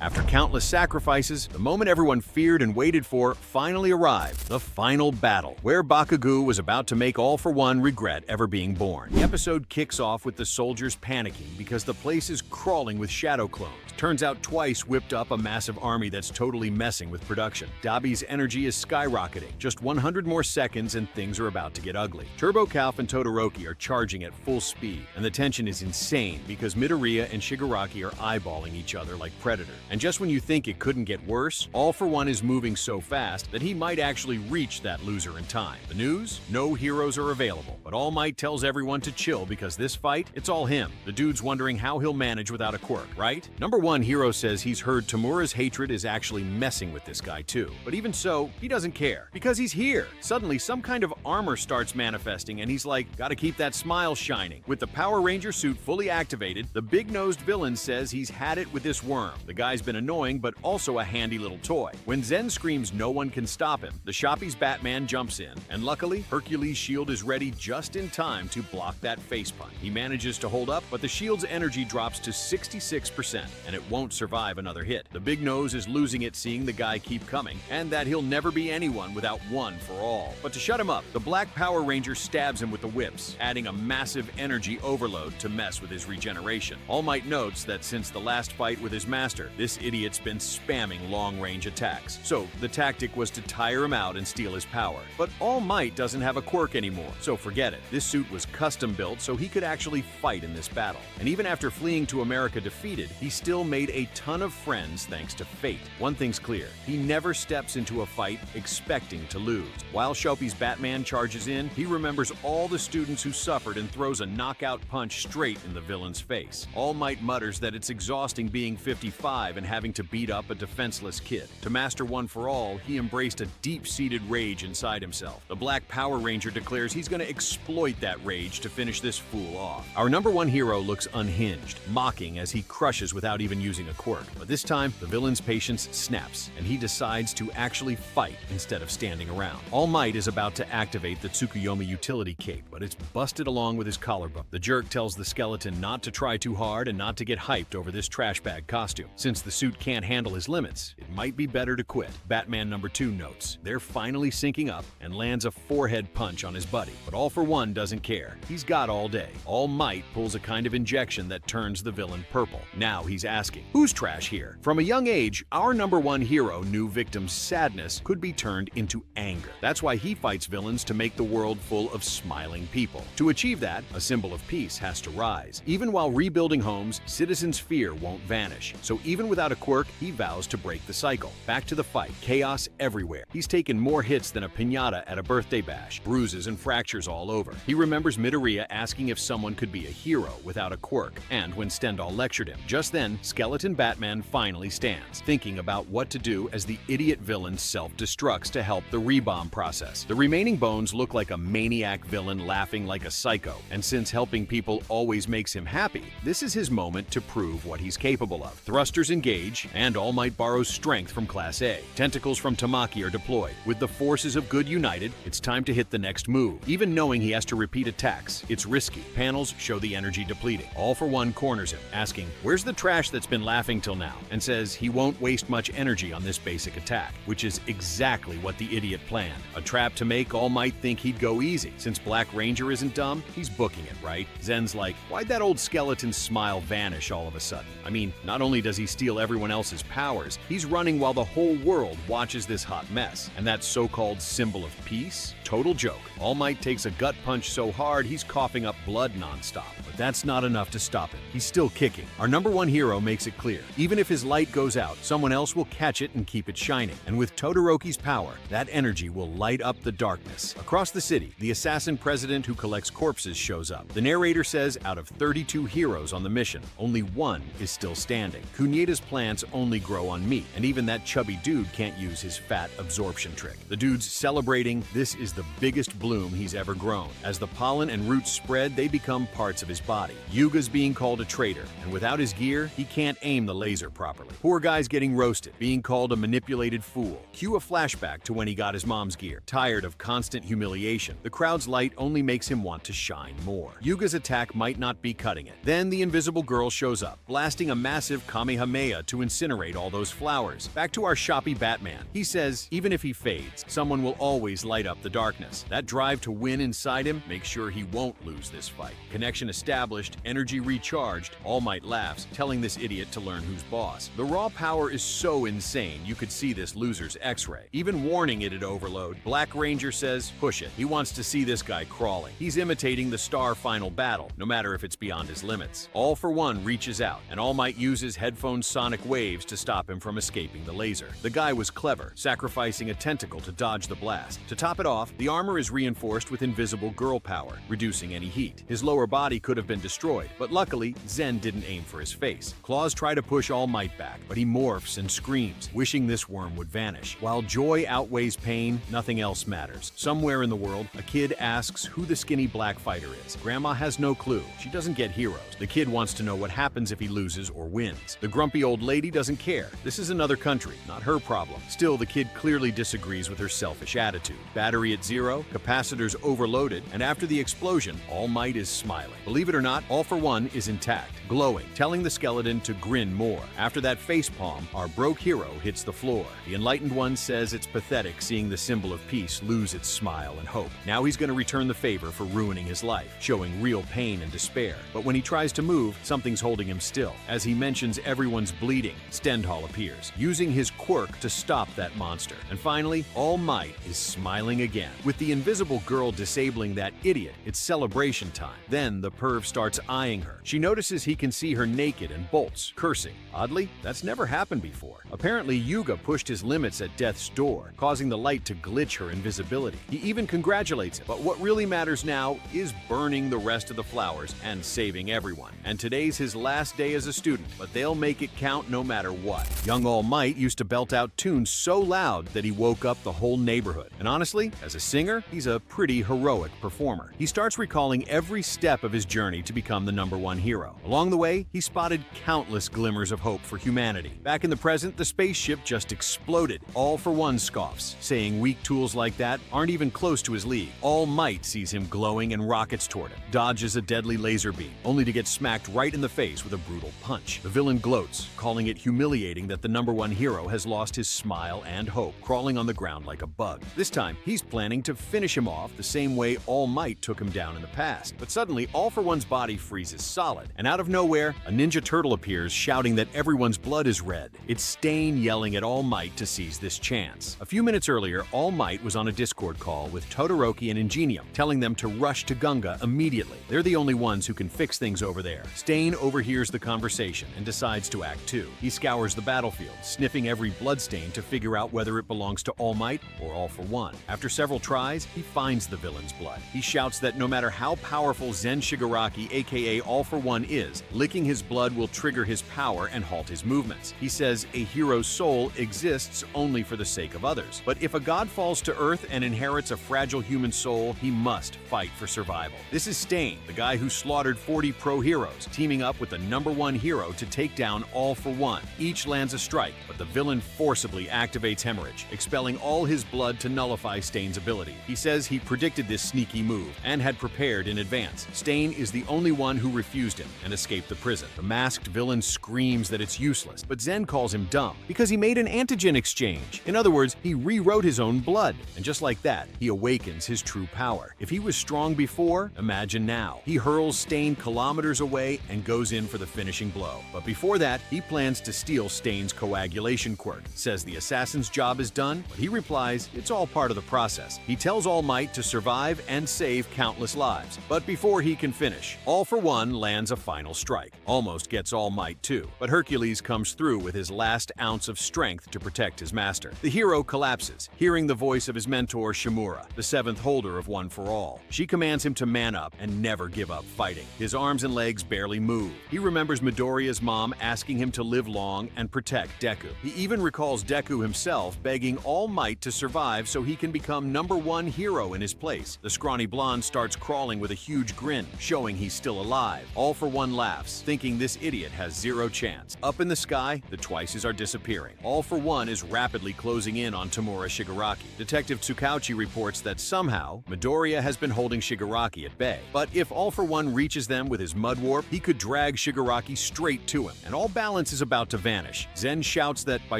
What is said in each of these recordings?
After countless sacrifices, the moment everyone feared and waited for finally arrived, the final battle, where BAKUGO was about to make All for One regret ever being born. The episode kicks off with the soldiers panicking because the place is crawling with shadow clones. Turns out Twice whipped up a massive army that's totally messing with production. Dabi's energy is skyrocketing. Just 100 more seconds and things are about to get ugly. Turbo Calf and Todoroki are charging at full speed, and the tension is insane because Midoriya and Shigaraki are eyeballing each other like Predator. And just when you think it couldn't get worse, All for One is moving so fast that he might actually reach that loser in time. The news? No heroes are available, but All Might tells everyone to chill because this fight, it's all him. The dude's wondering how he'll manage without a quirk, right? Number 1 hero says he's heard Tamura's hatred is actually messing with this guy too. But even so, he doesn't care because he's here. Suddenly, some kind of armor starts manifesting and he's like, gotta keep that smile shining. With the Power Ranger suit fully activated, the big-nosed villain says he's had it with this worm. The guy's been annoying, but also a handy little toy. When Zen screams no one can stop him, the Shoppy's Batman jumps in, and luckily, Hercules' shield is ready just in time to block that face punch. He manages to hold up, but the shield's energy drops to 66%, and it won't survive another hit. The Big Nose is losing it seeing the guy keep coming, and that he'll never be anyone without one for all. But to shut him up, the Black Power Ranger stabs him with the whips, adding a massive energy overload to mess with his regeneration. All Might notes that since the last fight with his master, this idiot's been spamming long-range attacks. So the tactic was to tire him out and steal his power. But All Might doesn't have a quirk anymore, so forget it. This suit was custom built so he could actually fight in this battle. And even after fleeing to America defeated, he still made a ton of friends thanks to fate. One thing's clear, he never steps into a fight expecting to lose. While Shoppy's Batman charges in, he remembers all the students who suffered and throws a knockout punch straight in the villain's face. All Might mutters that it's exhausting being 55 and having to beat up a defenseless kid. To master One for All, he embraced a deep-seated rage inside himself. The Black Power Ranger declares he's going to exploit that rage to finish this fool off. Our number 1 hero looks unhinged, mocking as he crushes without even using a quirk. But this time, the villain's patience snaps, and he decides to actually fight instead of standing around. All Might is about to activate the Tsukuyomi utility cape, but it's busted along with his collarbone. The jerk tells the skeleton not to try too hard and not to get hyped over this trash bag costume. Since the suit can't handle his limits, it might be better to quit. Batman number 2 notes, they're finally syncing up and lands a forehead punch on his buddy. But All for One doesn't care. He's got all day. All Might pulls a kind of injection that turns the villain purple. Now he's asking, who's trash here? From a young age, our number 1 hero knew victims' sadness could be turned into anger. That's why he fights villains to make the world full of smiling people. To achieve that, a symbol of peace has to rise. Even while rebuilding homes, citizens' fear won't vanish. So even without a quirk, he vows to break the cycle. Back to the fight. Chaos everywhere. He's taken more hits than a piñata at a birthday bash. Bruises and fractures all over. He remembers Midoriya asking if someone could be a hero without a quirk, and when Stendhal lectured him. Just then, Skeleton Batman finally stands, thinking about what to do as the idiot villain self-destructs to help the rebomb process. The remaining bones look like a maniac villain laughing like a psycho, and since helping people always makes him happy, this is his moment to prove what he's capable of. Thrusters engage, and All Might borrows strength from Class A. Tentacles from Tamaki are deployed. With the forces of good united, it's time to hit the next move. Even knowing he has to repeat attacks, it's risky. Panels show the energy depleting. All for One corners him, asking, where's the trash that's been laughing till now? And says he won't waste much energy on this basic attack, which is exactly what the idiot planned. A trap to make All Might think he'd go easy. Since Black Ranger isn't dumb, he's booking it, right? Zen's like, why'd that old skeleton smile vanish all of a sudden? I mean, not only does he steal everyone else's powers, he's running while the whole world watches this hot mess. And that so-called symbol of peace? Total joke. All Might takes a gut punch so hard he's coughing up blood nonstop. But that's not enough to stop him. He's still kicking. Our number 1 hero makes it clear. Even if his light goes out, someone else will catch it and keep it shining. And with Todoroki's power, that energy will light up the darkness. Across the city, the assassin president who collects corpses shows up. The narrator says out of 32 heroes on the mission, only 1 is still standing. Kunieda's plants only grow on meat, and even that chubby dude can't use his fat absorption trick. The dude's celebrating, this is the biggest bloom he's ever grown. As the pollen and roots spread, they become parts of his body. Yuga's being called a traitor, and without his gear, he can't aim the laser properly. Poor guy's getting roasted, being called a manipulated fool. Cue a flashback to when he got his mom's gear. Tired of constant humiliation, the crowd's light only makes him want to shine more. Yuga's attack might not be cutting it. Then the invisible girl shows up, blasting a massive Kamehameha to to incinerate all those flowers. Back to our shoppy Batman. He says even if he fades, someone will always light up the darkness. That drive to win inside him makes sure he won't lose this fight. Connection established, energy recharged, All Might laughs, telling this idiot to learn who's boss. The raw power is so insane you could see this loser's x-ray. Even warning it'd overload, Black Ranger says push it. He wants to see this guy crawling. He's imitating the Star final battle, no matter if it's beyond his limits. All for One reaches out, and All Might uses headphone sonic waves to stop him from escaping the laser. The guy was clever, sacrificing a tentacle to dodge the blast. To top it off, the armor is reinforced with invisible girl power, reducing any heat. His lower body could have been destroyed, but luckily, Zen didn't aim for his face. Claws try to push All Might back, but he morphs and screams, wishing this worm would vanish. While joy outweighs pain, nothing else matters. Somewhere in the world, a kid asks who the skinny black fighter is. Grandma has no clue. She doesn't get heroes. The kid wants to know what happens if he loses or wins. The grumpy old lady doesn't care. This is another country, not her problem. Still, the kid clearly disagrees with her selfish attitude. Battery at 0, capacitors overloaded, and after the explosion, All Might is smiling. Believe it or not, All for One is intact, glowing, telling the skeleton to grin more. After that facepalm, our broke hero hits the floor. The Enlightened One says it's pathetic seeing the symbol of peace lose its smile and hope. Now he's going to return the favor for ruining his life, showing real pain and despair. But when he tries to move, something's holding him still. As he mentions everyone's bleeding, Stendhal appears, using his quirk to stop that monster. And finally, All Might is smiling again. With the invisible girl disabling that idiot, it's celebration time. Then the perv starts eyeing her. She notices he can see her naked and bolts, cursing. Oddly, that's never happened before. Apparently, Yuga pushed his limits at death's door, causing the light to glitch her invisibility. He even congratulates him. But what really matters now is burning the rest of the flowers and saving everyone. And today's his last day as a student, but they'll make it count no matter what. Young All Might used to belt out tunes so loud that he woke up the whole neighborhood. And honestly, as a singer, he's a pretty heroic performer. He starts recalling every step of his journey to become the #1 hero. Along the way, he spotted countless glimmers of hope for humanity. Back in the present, the spaceship just exploded. All for One scoffs, saying weak tools like that aren't even close to his league. All Might sees him glowing and rockets toward him, dodges a deadly laser beam, only to get smacked right in the face with a brutal punch. The villain gloats, calling it humiliating that the #1 hero has lost his smile and hope, crawling on the ground like a bug. This time, he's planning to finish him off the same way All Might took him down in the past. But suddenly, All for One's body freezes solid, and out of nowhere, a Ninja Turtle appears shouting that everyone's blood is red. It's Stain yelling at All Might to seize this chance. A few minutes earlier, All Might was on a Discord call with Todoroki and Ingenium, telling them to rush to Gunga immediately. They're the only ones who can fix things over there. Stain overhears the conversation and decides to act too. He scours the battlefield, sniffing every bloodstain to figure out whether it belongs to All Might or All for One. After several tries, he finds the villain's blood. He shouts that no matter how powerful Zen Shigaraki, aka All for One, is, licking his blood will trigger his power and halt his movements. He says a hero's soul exists only for the sake of others. But if a god falls to Earth and inherits a fragile human soul, he must fight for survival. This is Stain, the guy who slaughtered 40 pro heroes, teaming up with the #1 hero to take down All for One. Each lands a strike, but the villain forcibly activates Hemorrhage, expelling all his blood to nullify Stain's ability. He says he predicted this sneaky move and had prepared in advance. Stain is the only one who refused him and escaped the prison. The masked villain screams that it's useless, but Zen calls him dumb because he made an antigen exchange. In other words, he rewrote his own blood. And just like that, he awakens his true power. If he was strong before, imagine now. He hurls Stain kilometers away and goes in for the finishing blow. But before that, he plans to steal Stain's coagulation quirk. Says the assassin's job is done, but he replies it's all part of the process. He tells All Might to survive and save countless lives. But before he can finish, All for One lands a final strike. Almost gets All Might too, but Hercules comes through with his last ounce of strength to protect his master. The hero collapses, hearing the voice of his mentor Shimura, the 7th holder of One for All. She commands him to man up and never give up fighting. His arms and legs barely move. He remembers Midoriya's mom asking him to live long and protect Deku. He even recalls Deku himself begging All Might to survive so he can become #1 hero in his place. The scrawny blonde starts crawling with a huge grin, showing he's still alive. All for One laughs, thinking this idiot has zero chance. Up in the sky, the Twices are disappearing. All for One is rapidly closing in on Tamura Shigaraki. Detective Tsukauchi reports that somehow, Midoriya has been holding Shigaraki at bay. But if All for One reaches them with his mud warp, he could drag Shigaraki straight to him, and all balance is about to vanish. Zen shouts that by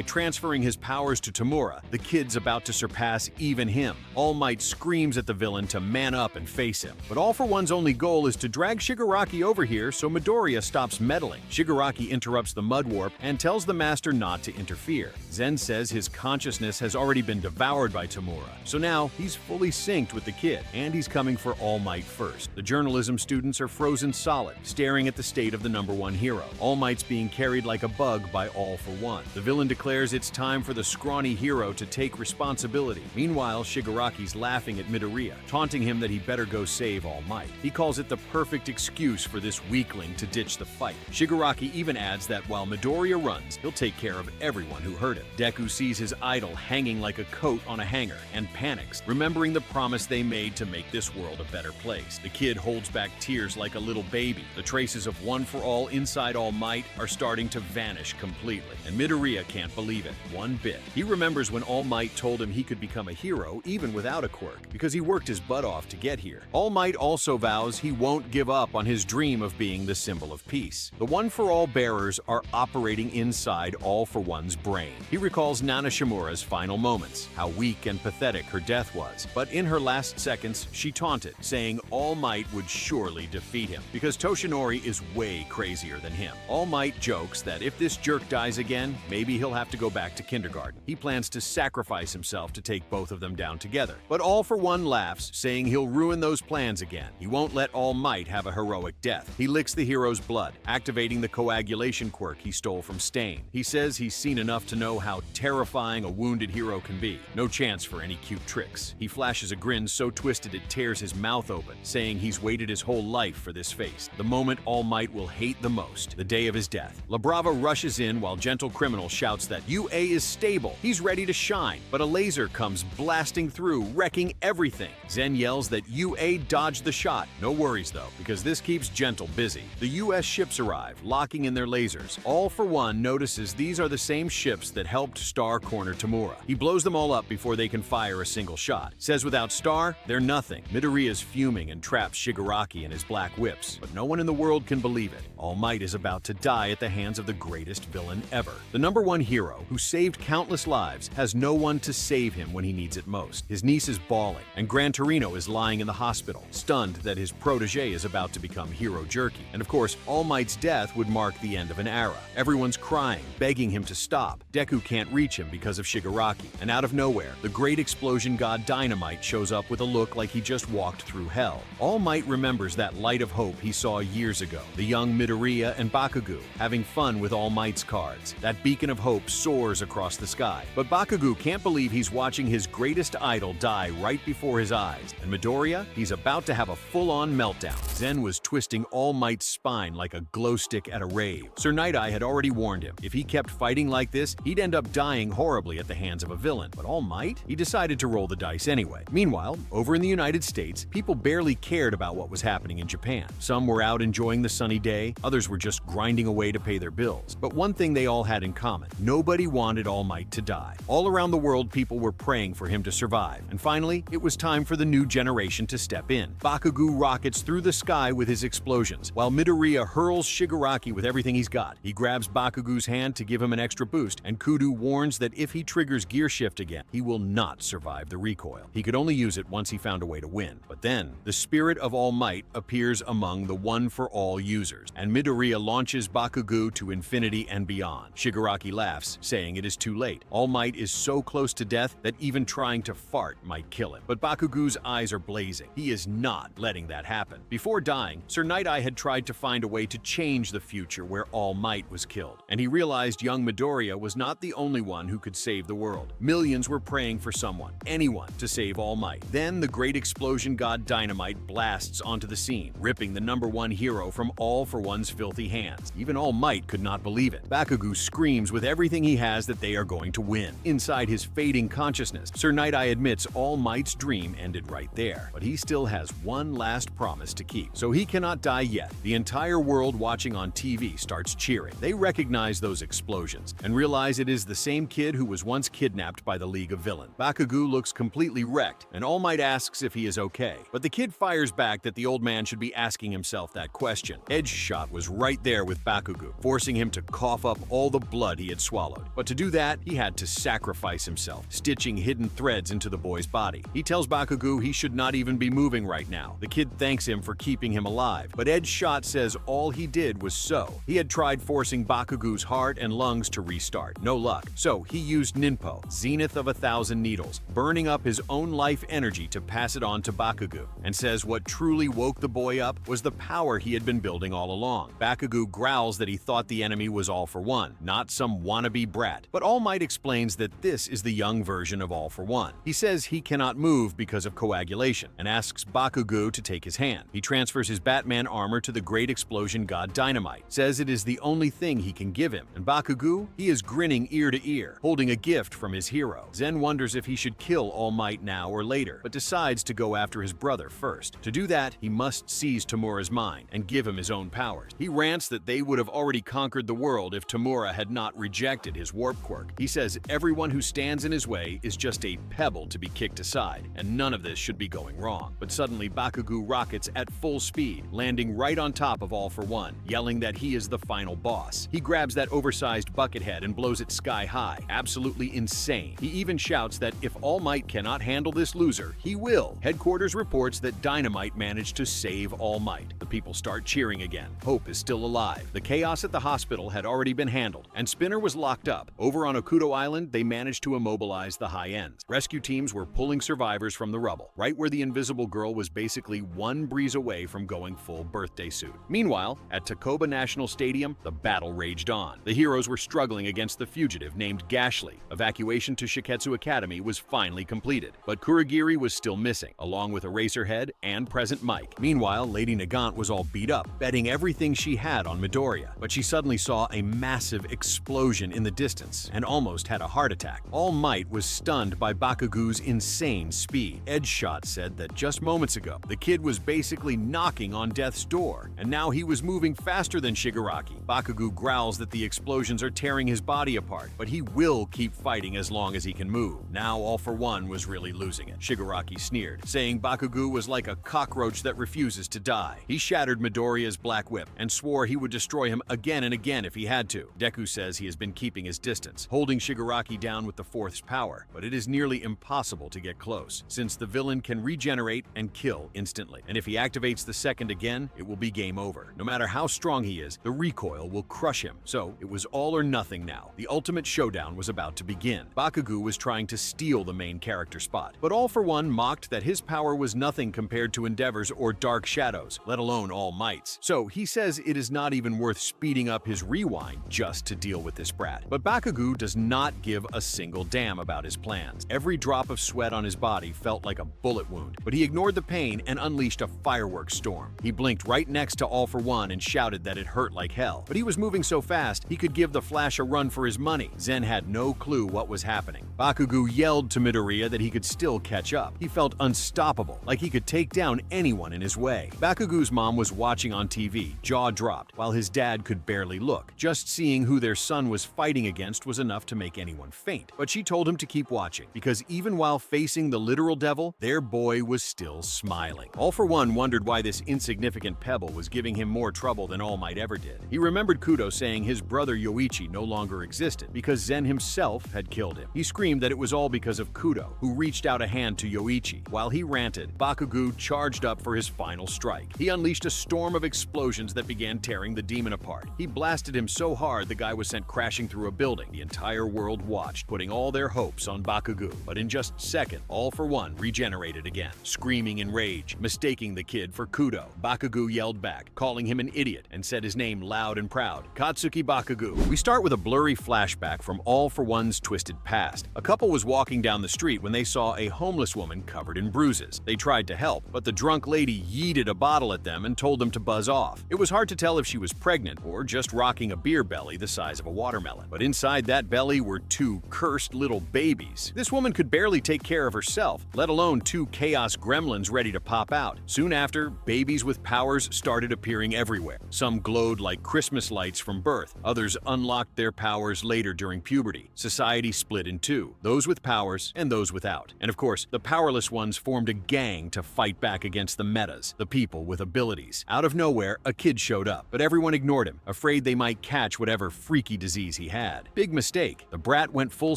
transferring his powers to Tamura, the kid's about to surpass even him. All Might screams at the villain to man up and face him. But All for One's only goal is to drag Shigaraki over here so Midoriya stops meddling. Shigaraki interrupts the mud warp and tells the master not to interfere. Zen says his consciousness has already been devoured by Tamura, so now he's fully synced with the kid, and he's coming for All Might first. The journalism students are frozen solid, staring at the state of the number one hero. All Might's being carried like a bug by All for One. The villain declares it's time for the scrawny hero to take responsibility. Meanwhile, Shigaraki's laughing at Midoriya, taunting him that he better go save All Might. He calls it the perfect excuse for this weakling to ditch the fight. Shigaraki even adds that while Midoriya runs, he'll take care of everyone who hurt him. Deku sees his idol hanging like a coat on a hanger and panics, remembering the promise they made to make this world a better place. The kid holds back tears like a little baby. The traces of One for All inside All Might are starting to vanish completely, and Midoriya can't believe it one bit. He remembers when All Might told him he could become a hero even without a quirk, because he worked his butt off to get here. All Might also vows he won't give up on his dream of being the symbol of peace. The One for All bearers are operating inside All for One's brain. He recalls Nana Shimura's final moments, how weak and pathetic her death was, but in her last seconds, she taunted, saying All Might would surely defeat him, because Toshinori is way crazier than him. All Might jokes that if this jerk dies again, maybe he'll have to go back to kindergarten. He plans to sacrifice himself to take both of them down together. But All for One laughs, saying he'll ruin those plans again. He won't let All Might have a heroic death. He licks the hero's blood, activating the coagulation quirk he stole from Stain. He says he's seen enough to know how terrifying a wounded hero can be. No chance for any cute tricks. He flashes a grin so twisted it tears his mouth open, saying he's waited his whole life for this face, the moment All Might will hate the most, the day of his death. La Brava rushes in while Gentle Criminal shouts that UA is stable. He's ready to shine, but a laser comes blasting through, wrecking everything. Zen yells that UA dodged the shot. No worries though, because this keeps Gentle busy. The US ships arrive, locking in their lasers. All for One notices these are the same ships that helped Star corner Tamura. He blows them all up before they can fire a single shot. Says without Star, they're nothing. Midoriya's fuming and traps Shigaraki in his black whips, but no one in the world can believe it. All Might is about to die at the hands of the greatest villain ever. The number one hero, who saved countless lives, has no one to save him when he needs it most. His niece is bawling, and Gran Torino is lying in the hospital, stunned that his protege is about to become hero jerky. And of course, All Might's death would mark the end of an era. Everyone's crying, begging him to stop. Deku can't reach him because of Shigaraki, and out of nowhere, the great explosion god Dynamite shows up with a look like he just walked through hell. All Might remembers that light of hope he saw years ago, the young Midoriya and Bakugo having fun with All Might's cards. That beacon of hope soars across the sky, but Bakugo can't believe he's watching his greatest idol die right before his eyes, and Midoriya, he's about to have a full-on meltdown. Zen was twisting All Might's spine like a glow stick at a rave. Sir Night-Eye had already warned him, if he kept fighting like this, he'd end up dying horribly at the hands of a villain. But All Might? He decided to roll the dice anyway. Meanwhile, over in the United States, people barely cared about what was happening in Japan. Some were out enjoying the sunny day, others were just grinding away to pay their bills. But one thing they all had in common: nobody wanted All Might to die. All around the world, people were praying for him to survive. And finally, it was time for the new generation to step in. Bakugo rockets through the sky with his explosions, while Midoriya hurls Shigaraki with everything he's got. He grabs Bakugo's hand to give him an extra boost, and Kudu warns that if he triggers gear shift again, he will not survive the recoil. He could only use it once he found a way to win. But then, the spirit of All Might appears among the One for All users, and Midoriya launches Bakugo to infinity and beyond. Shigaraki laughs, saying it is too late. All Might is so close to death that even trying to fart might kill him. But Bakugo's eyes are blazing. He is not letting that happen. Before dying, Sir Night-Eye had tried to find a way to change the future where All Might was killed, and he realized young Midoriya was not the only one who could save the world. Millions were praying for someone, anyone, to save All Might. Then the great explosion god Dynamite blasts onto the scene, ripping the number one hero from All for One's filthy hands. Even All Might could not believe it. Bakugo screams with everything he has that they are going to win. Inside his fading consciousness, Sir Night-Eye admits All Might's dream ended right there, but he still has one last promise to keep. So he cannot die yet. The entire world watching on TV starts cheering. They recognize those explosions and realize it is the same kid who was once kidnapped by the League of Villains. Bakugo looks completely wrecked, and All Might asks if he is okay. But the kid fires back that the old man should be asking himself that question. Edge Shot was right there with Bakugo, forcing him to cough up all the blood he had swallowed. But to do that, he had to sacrifice himself, stitching hidden threads into the boy's body. He tells Bakugo he should not even be moving right now. The kid thanks him for keeping him alive, but Ed's shot says all he did was sew. He had tried forcing Bakugo's heart and lungs to restart. No luck. So he used Ninpo, Zenith of 1,000 Needles, burning up his own life energy to pass it on to Bakugo, and says what truly woke the boy up was the power he had been building all along. Bakugo growls that he thought the enemy was All for One, not some wannabe brat. But All Might explains that this is the young version of All for One. He says he cannot move because of coagulation, and asks Bakugo to take his hand. He transfers his Batman armor to the great explosion god Dynamite, says it is the only thing he can give him, and Bakugo, he is grinning ear to ear, holding a gift from his hero. Zen wonders if he should kill All Might now or later, but decides to go after his brother first. To do that, he must seize Tamura's mind and give him his own powers. He rants that they would have already conquered the world if Tamura had not rejected his warp quirk. He says everyone who stands in his way is just a pebble to be kicked aside, and none of this should be going wrong. But suddenly Bakugo rockets at full speed, landing right on top of All for One, yelling that he is the final boss. He grabs that oversized bucket head and blows it sky high. Absolutely insane. He even shouts that if All Might cannot handle this loser, he will. Headquarters reports that Dynamite managed to save All Might. The people start cheering again. Hope is still alive. The chaos at the hospital had already been handled, and Spinner was locked up. Over on Okudo Island, they managed to immobilize the high ends. Rescue teams were pulling survivors from the rubble, right where the Invisible Girl was basically one breeze away from going full birthday suit. Meanwhile, at Takoba National Stadium, the battle raged on. The heroes were struggling against the fugitive named Gashly. Evacuation to Shiketsu Academy was finally completed, but Kurogiri was still missing, along with Eraserhead and Present Mike. Meanwhile, Lady Nagant was all beat up, betting everything she had on Midoriya, but she suddenly saw a massive explosion in the distance and almost had a heart attack. All Might was stunned by Bakugo's insane speed. Edgeshot said that just moments ago, the kid was basically knocking on death's door, and now he was moving faster than Shigaraki. Bakugo growls that the explosions are tearing his body apart, but he will keep fighting as long as he can move. Now All for One was really losing it. Shigaraki sneered, saying Bakugo was like a cockroach that refuses to die. He shattered Midoriya's black whip and swore he would destroy him again and again if he had to. Deku says he has been keeping his distance, holding Shigaraki down with the Fourth's power, but it is nearly impossible to get close, since the villain can regenerate and kill instantly, and if he activates the second again, it will be game over. No matter how strong he is, the recoil will crush him, so it was all or nothing now. The ultimate showdown was about to begin. Bakugo was trying to steal the main character spot, but All for One mocked that his power was nothing compared to Endeavor's or Dark Shadow's, let alone All Might's. So he says it is not even worth speeding up his rewind just to deal with this brat. But Bakugo does not give a single damn about his plans. Every drop of sweat on his body felt like a bullet wound, but he ignored the pain and unleashed a fireworks storm. He blinked right next to All for One and shouted that it hurt like hell, but he was moving so fast he could give the Flash a run for his money. Zen had no clue what was happening. Bakugo yelled to Midoriya that he could still catch up. He felt unstoppable, like he could take down anyone in his way. Bakugo's mom was watching on TV, jaw dropped, while his dad could barely look. Just seeing who their son was fighting against was enough to make anyone faint. But she told him to keep watching, because even while facing the literal devil, their boy was still smiling. All for One wondered why this insignificant pebble was giving him more trouble than All Might ever did. He remembered Kudo saying his brother Yoichi no longer existed because Zen himself had killed him. He screamed that it was all because of Kudo, who reached out a hand to Yoichi. While he ranted, Bakugo charged up for his final strike. He unleashed a storm of explosions that began tearing the demon apart. He blasted him so hard the guy was sent crashing through a building. The entire world watched, putting all their hopes on Bakugo. But in just a second, All for One regenerated again, screaming in rage, mistaking the kid for Kudo. Bakugo yelled back, calling him an idiot, and said his name loud and proud, Katsuki Bakugo. We start with a blurry flashback from All for One's twisted past. A couple was walking down the street when they saw a homeless woman covered in bruises. They tried to help, but the drunk lady yeeted a bottle at them and told them to buzz off. It was hard to tell if she was pregnant or just rocking a beer belly the size of a watermelon. But inside that belly were two cursed little babies. This woman could barely take care of herself, let alone two chaos gremlins ready to pop out. Soon after, babies with powers started appearing everywhere. Some glowed like Christmas lights from birth. Others unlocked their powers later during puberty. Society split in two, those with powers and those without. And of course, the powerless ones formed a gang to fight back against the metas, the people with abilities. Out of nowhere, a kid showed up, but everyone ignored him, afraid they might might catch whatever freaky disease he had. Big mistake. The brat went full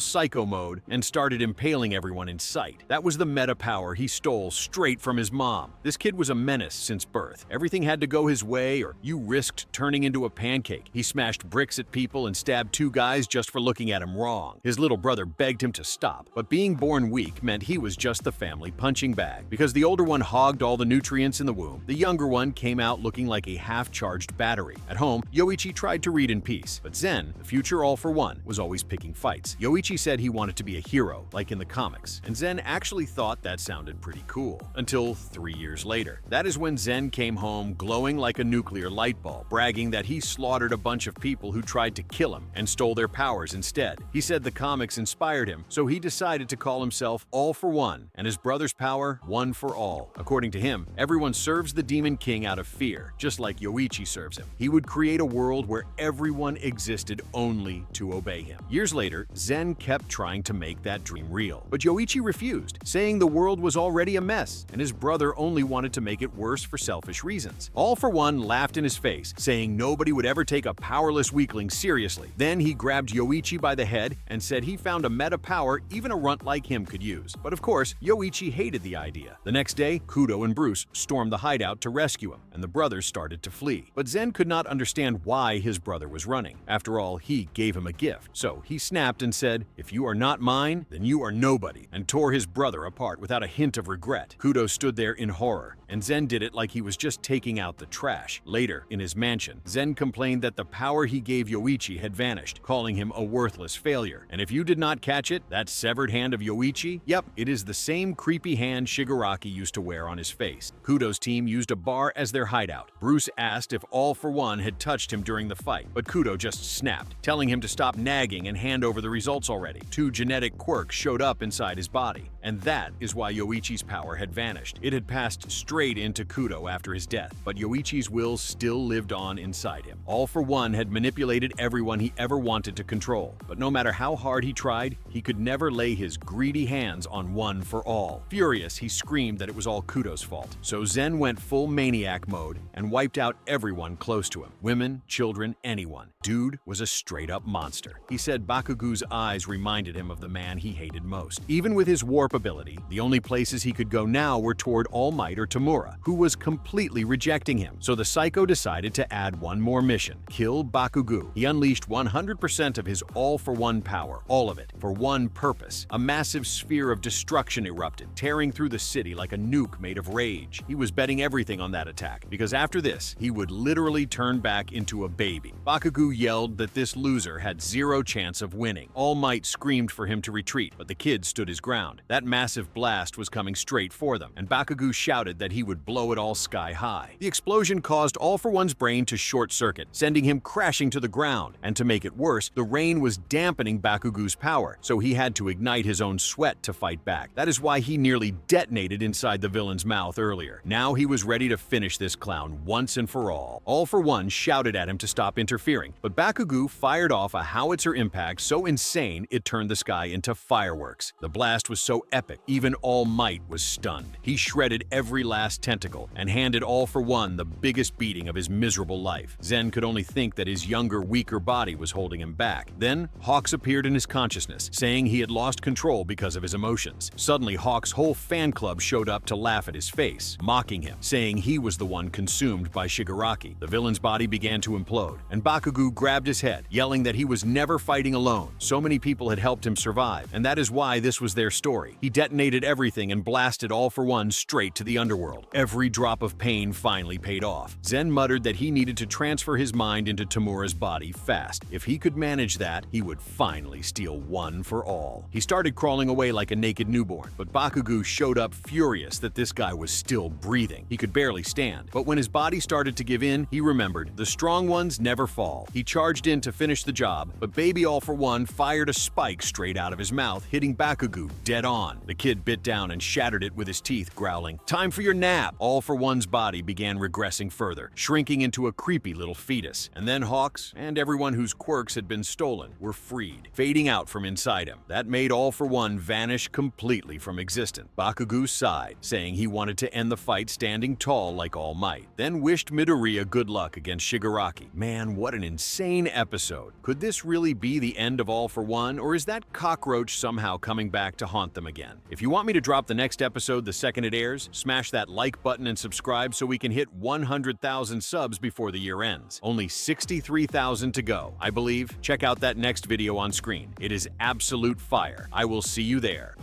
psycho mode and started impaling everyone in sight. That was the meta power he stole straight from his mom. This kid was a menace since birth. Everything had to go his way or you risked turning into a pancake. He smashed bricks at people and stabbed 2 guys just for looking at him wrong. His little brother begged him to stop, but being born weak meant he was just the family punching bag. Because the older one hogged all the nutrients in the womb, the younger one came out looking like a half-charged battery. At home, Yoichi tried to read in peace, but Zen, the future all-for-one, was always picking fights. Yoichi said he wanted to be a hero, like in the comics, and Zen actually thought that sounded pretty cool. Until 3 years later. That is when Zen came home glowing like a nuclear light bulb, bragging that he slaughtered a bunch of people who tried to kill him and stole their powers instead. He said the comics inspired him, so he decided to call himself All for One, and his brother's power, One for All. According to him, everyone serves the Demon King out of fear, just like Yoichi serves him. He would create a world where everyone existed only to obey him. Years later, Zen kept trying to make that dream real, but Yoichi refused, saying the world was already a mess, and his brother only wanted to make it worse for selfish reasons. All for One laughed in his face, saying nobody would ever take a powerless weakling seriously. Then he grabbed Yoichi by the head and said he found a meta power even a runt like him could use. But of course, Yoichi hated the idea. The next day, Kudo and Bruce stormed the hideout to rescue him, and the brothers started to flee. But Zen could not understand why his brother was running. After all, he gave him a gift. So he snapped and said, "If you are not mine, then you are nobody," and tore his brother apart without a hint of regret. Kudo stood there in horror, and Zen did it like he was just taking out the trash. Later, in his mansion, Zen complained that the power he gave Yoichi had vanished, calling him a worthless failure. And if you did not catch it, that severed hand of Yoichi? Yep, it is the same creepy hand Shigaraki used to wear on his face. Kudo's team used a bar as their hideout. Bruce asked if All for One had touched him during the fight, but Kudo just snapped, telling him to stop nagging and hand over the results already. 2 genetic quirks showed up inside his body, and that is why Yoichi's power had vanished. It had passed straight into Kudo after his death, but Yoichi's will still lived on inside him. All for One had manipulated everyone he ever wanted to control, but no matter how hard he tried, he could never lay his greedy hands on One for All. Furious, he screamed that it was all Kudo's fault. So Zen went full maniac mode and wiped out everyone close to him. Women, children, anyone. Dude was a straight-up monster. He said Bakugo's eyes reminded him of the man he hated most. Even with his warp ability, the only places he could go now were toward All Might or Tamura, who was completely rejecting him. So the Psycho decided to add one more mission: kill Bakugo. He unleashed 100% of his All for One power, all of it, for one purpose. A massive sphere of destruction erupted, tearing through the city like a nuke made of rage. He was betting everything on that attack, because after this, he would literally turn back into a baby. Bakugo yelled that this loser had 0 chance of winning. All Might screamed for him to retreat, but the kid stood his ground. That massive blast was coming straight for them, and Bakugo shouted that he would blow it all sky high. The explosion caused All for One's brain to short-circuit, sending him crashing to the ground. And to make it worse, the rain was dampening Bakugo's power, so he had to ignite his own sweat to fight back. That is why he nearly detonated inside the villain's mouth earlier. Now he was ready to finish this clown once and for all. All for One shouted at him to stop interfering, but Bakugo fired off a howitzer impact so insane it turned the sky into fireworks. The blast was so epic, even All Might was stunned. He shredded every last tentacle and handed All for One the biggest beating of his miserable life. Zen could only think that his younger, weaker body was holding him back. Then, Hawks appeared in his consciousness, saying he had lost control because of his emotions. Suddenly, Hawk's whole fan club showed up to laugh at his face, mocking him, saying he was the one consumed by Shigaraki. The villain's body began to implode, and Bakugo grabbed his head, yelling that he was never fighting alone. So many people had helped him survive, and that is why this was their story. He detonated everything and blasted All for One straight to the underworld. Every drop of pain finally paid off. Zen muttered that he needed to transfer his mind into Tamura's body fast. If he could manage that, he would finally steal One for All. He started crawling away like a naked newborn, but Bakugo showed up furious that this guy was still breathing. He could barely stand. But when his body started to give in, he remembered, the strong ones never fall. He charged in to finish the job, but baby All for One fired a spike straight out of his mouth, hitting Bakugo dead on. The kid bit down and shattered it with his teeth, growling, "Time for your nap!" All for One's body began regressing further, shrinking into a creepy little fetus. And then Hawks, and everyone whose quirks had been stolen, were freed, fading out from inside him. That made All for One vanish completely from existence. Bakugo sighed, saying he wanted to end the fight standing tall like All Might, then wished Midoriya good luck against Shigaraki. Man, Man, what an insane episode. Could this really be the end of All for One, or is that cockroach somehow coming back to haunt them again? If you want me to drop the next episode the second it airs, smash that like button and subscribe so we can hit 100,000 subs before the year ends. Only 63,000 to go, I believe. Check out that next video on screen. It is absolute fire. I will see you there.